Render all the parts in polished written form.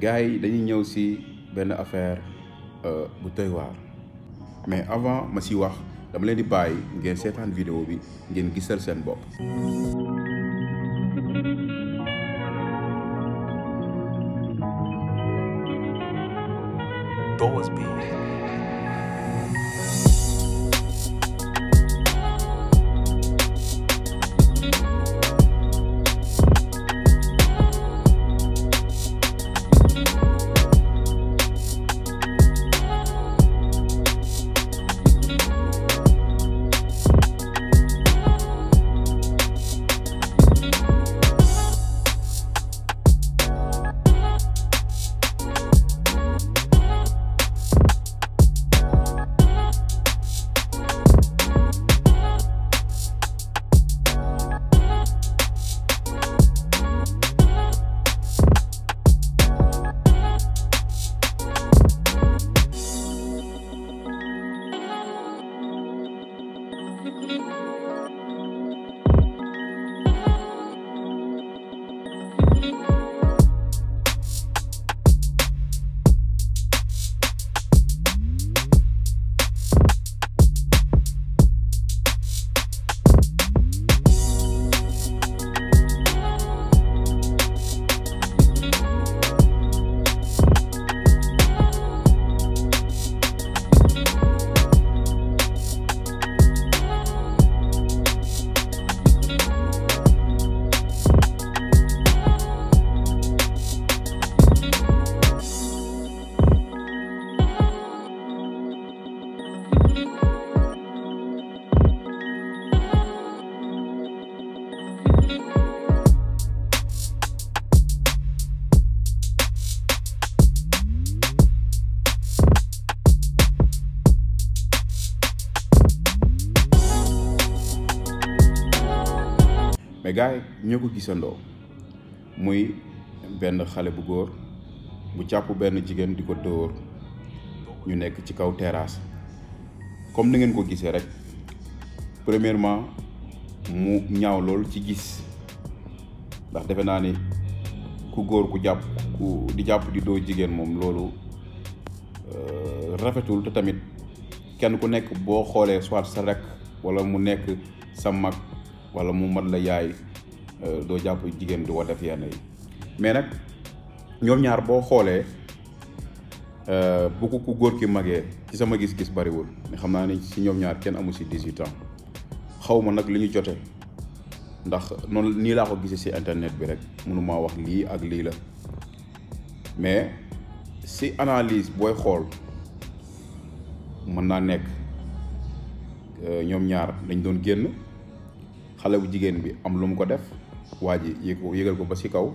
gars yi dañuy ñëw si benn affaire bu doy waar mais avant ma si wax dama leen di bàyyi ngeen seetaan vidéo bi ngeen gisal seen bopp. Doors be. mais gars yi ñoo ko gisandoo muy benn xale bu góor bu jàpp benn jigéen di ko dóor ñu nekk ci kaw terrasse comme ni ngeen ko gisee rek premièrement mu ñaaw lool ci gis ndax defe naa ni ku góor ku jàpp di dóor jigéen moom loolu rafetul te tamit kenn ku nekk boo xoolee soit sa rek wala mu nekk sa mag wala mu mat la yaay doo jàpp jigéen du ko def yenn yi mais nag ñoom ñaar boo xoolee bu ko ku góor ki magee ci sama gis-gis bariwul mais xam naa ni ci ñoom ñaar kenn amu si 18 ans xaw ma nag li ñu jote ndax noonu nii laa ko gisee si internet bi rek mënumaa wax lii ak lii la mais si analyse booy xool mën naa nekk ñoom ñaar dañ doon génn xale bu jigéen bi am lu mu ko def waa ji yëgal ko ba ci kaw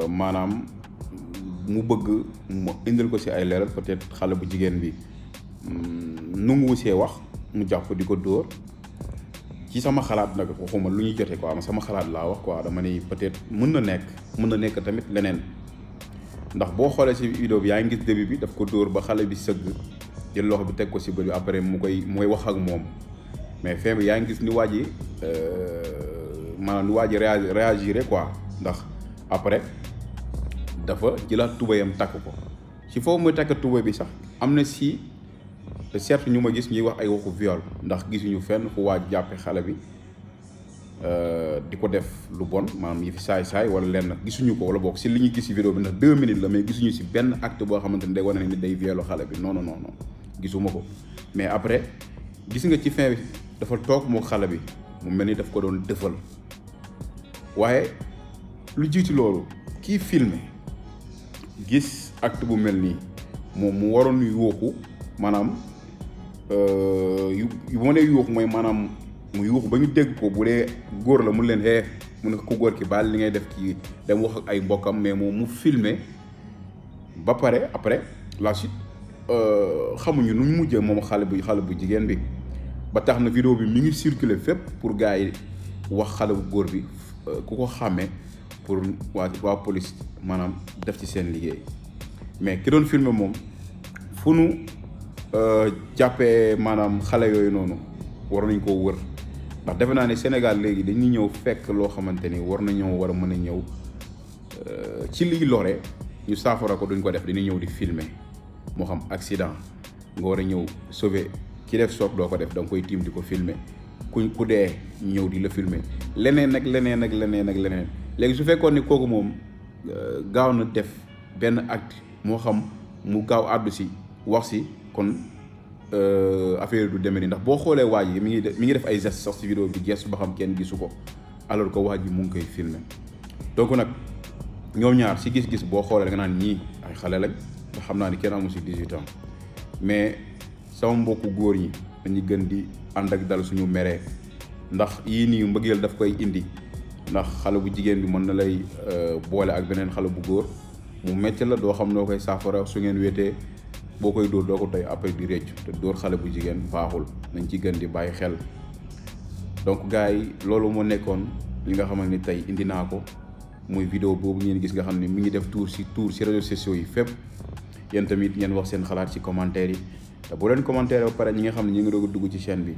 maanaam mu bëgg mu indil ko ci ay leeral peut-être xale bu jigéen bi nunguwu see wax mu jàpp di ko dóor ci sama xalaat nag waxuma lu ñuy jote quoi sama xalaat laa wax quoi dama ni peut-être mën na nekk tamit leneen ndax boo xoolee ci vidéo bi yaa ngi gis début bi daf ko dóor ba xale bi sëgg jël loxo bi teg ko ci bët bi après mooy wax ak moom mais fin bi yaa ngi gis ni waa ji maanaam ni waa ji réagir quoi ndax après dafa jëlaat tubayam takk ko ci foofu muy takk tubay bi sax am na si certes ñu ma gis ñuy wax ay waxu viol ndax gisuñu fenn fu waa jàppe xale bi di ko def lu bon maanaam yi fi saay-saay wala lenn gisuñu ko wala bokk si li ñu gis si vidéo bi ndax 2 minutes la mais gisuñu si benn acte boo xamante ni day wane ni day violo xale bi non gisuma ko mais après gis nga ci fin bi dafa toog moo xale bi mu mel ni daf ko doon dëfal waaye lu jiitu loolu kii filmé gis acte bu mel nii moom mu waroon yuuxu maanaam bu ma nee yuuxu mooy maanaam mu yuuxu ba ñu dégg ko bu dee góor la mun leen mu ne ko góor ki baal li ngay def kii dem wax ak ay mbokkam mais moom mu filmé ba pare après la suite xamuñu nu ñu mujjee moom xale bu jigéen bi ba tax na vidéo bi mi ngi circuler fépp pour gars yi wax xale bu góor bi ku ko xàmmee pour waa police maanaam def ci seen liggéey mais ki doon filmer moom fu nu jàppee maanaam xale yooyu noonu war nañ koo wër ndax defe naa ne Sénégal léegi dañuy ñëw fekk loo xamante ni war nañoo war a mën a ñëw ci liy lore ñu saafara ko duñ ko def dañuy ñëw di filmer moo xam accident nga war a ñëw sauver ki def soog doo ko def da nga koy tiim di ko filmer ku dee ñëw di la filmer leneen ak leneen ak leneen ak leneen léegi su fekkoon ni kooku moom gaaw na def benn acte moo xam mu gaaw àddu si wax si kon affaire du demee nii ndax boo xoolee waa ji mi ngi def ay gestes sax si vidéo bi gestu ba xam kenn gisu ko alors que waa ji mu ngi koy filmer donc nag ñoom ñaar si gis-gis boo xoolee da nga naan ñii ay xale lañ te xam naa ni kenn amu si 18 ans mais sama mbokku góor ñi dañuy gën di ànd ak dal suñu meree ndax yii nii mbëggeel daf koy indi ndax xale bu jigéen bi mën na lay boole ak beneen xale bu góor mu metti la doo xam noo koy saafara su ngeen wéetee boo koy dóor doo ko tey après di réccu te dóor xale bu jigéen baaxul nañ ci gën di bàyyi xel donc gars yi loolu moo nekkoon li nga xamante ni tey indi naa ko muy vidéo boobu ngeen gis nga xam ne mi ngi def tour si réseaux sociaux yi fépp yéen tamit ngeen wax seen xalaat ci commentaire yi te bu leen commentaire ba pare ñi nga xam ne ñu ngi doog a dugg ci chaîne bi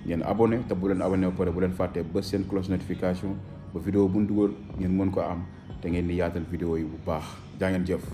ngeen abonné te bu leen abonné ba pare bu leen fàttee ba seen cloche notification ba vidéo bu ñu dugal ngeen mën ko am te ngeen di yaatal vidéo yi bu baax jaa ngeen jëf